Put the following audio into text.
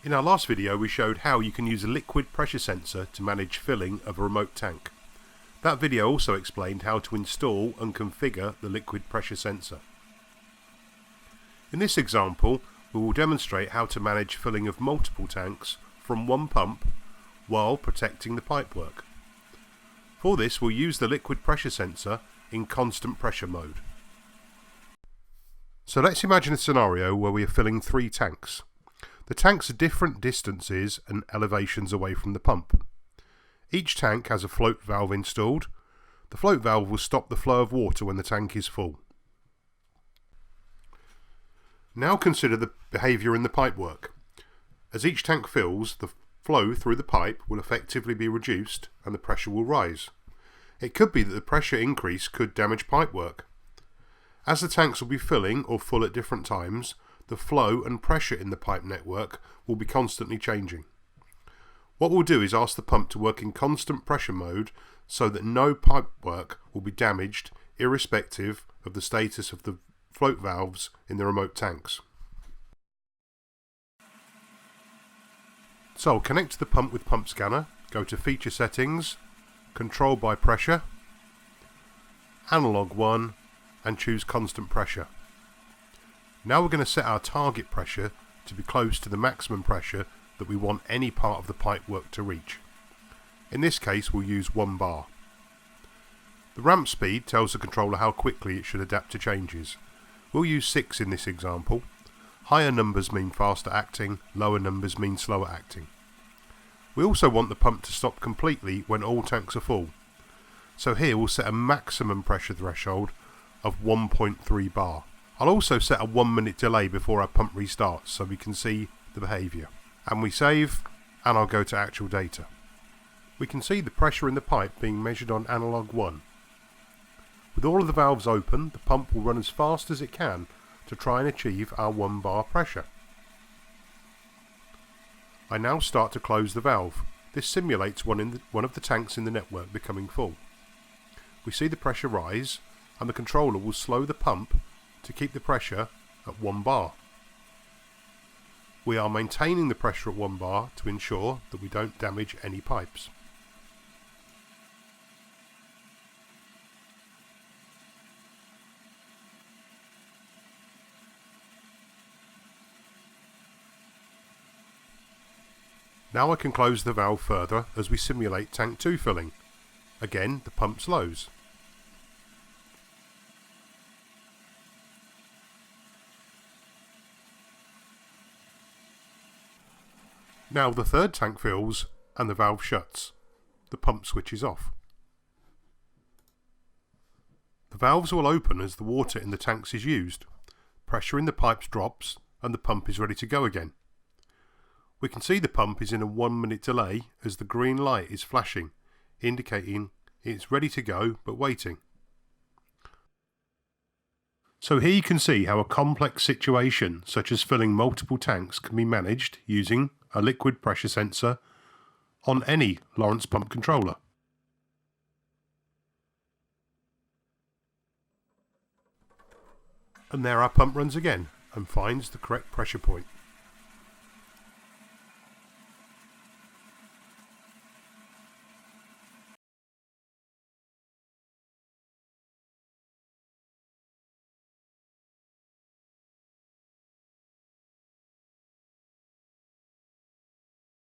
In our last video we showed how you can use a liquid pressure sensor to manage filling of a remote tank. That video also explained how to install and configure the liquid pressure sensor. In this example we will demonstrate how to manage filling of multiple tanks from one pump while protecting the pipework. For this we'll use the liquid pressure sensor in constant pressure mode. So let's imagine a scenario where we are filling 3 tanks. The tanks are different distances and elevations away from the pump. Each tank has a float valve installed. The float valve will stop the flow of water when the tank is full. Now consider the behaviour in the pipework. As each tank fills, the flow through the pipe will effectively be reduced and the pressure will rise. It could be that the pressure increase could damage pipework. As the tanks will be filling or full at different times, the flow and pressure in the pipe network will be constantly changing. What we'll do is ask the pump to work in constant pressure mode so that no pipework will be damaged irrespective of the status of the float valves in the remote tanks. So I'll connect to the pump with pump scanner, go to feature settings, control by pressure, analog 1 and choose constant pressure. Now we're going to set our target pressure to be close to the maximum pressure that we want any part of the pipework to reach. In this case we'll use 1 bar. The ramp speed tells the controller how quickly it should adapt to changes. We'll use 6 in this example. Higher numbers mean faster acting, lower numbers mean slower acting. We also want the pump to stop completely when all tanks are full. So here we'll set a maximum pressure threshold of 1.3 bar. I'll also set a 1 minute delay before our pump restarts so we can see the behaviour. And we save, and I'll go to actual data. We can see the pressure in the pipe being measured on analog 1. With all of the valves open, the pump will run as fast as it can to try and achieve our 1 bar pressure. I now start to close the valve. This simulates one of the tanks in the network becoming full. We see the pressure rise, and the controller will slow the pump to keep the pressure at 1 bar. We are maintaining the pressure at 1 bar to ensure that we don't damage any pipes. Now I can close the valve further as we simulate tank 2 filling. Again the pump slows. Now the third tank fills and the valve shuts. The pump switches off. The valves will open as the water in the tanks is used. Pressure in the pipes drops and the pump is ready to go again. We can see the pump is in a 1 minute delay as the green light is flashing, indicating it's ready to go but waiting. So here you can see how a complex situation such as filling multiple tanks can be managed using a liquid pressure sensor on any Lorentz pump controller. And there our pump runs again and finds the correct pressure point.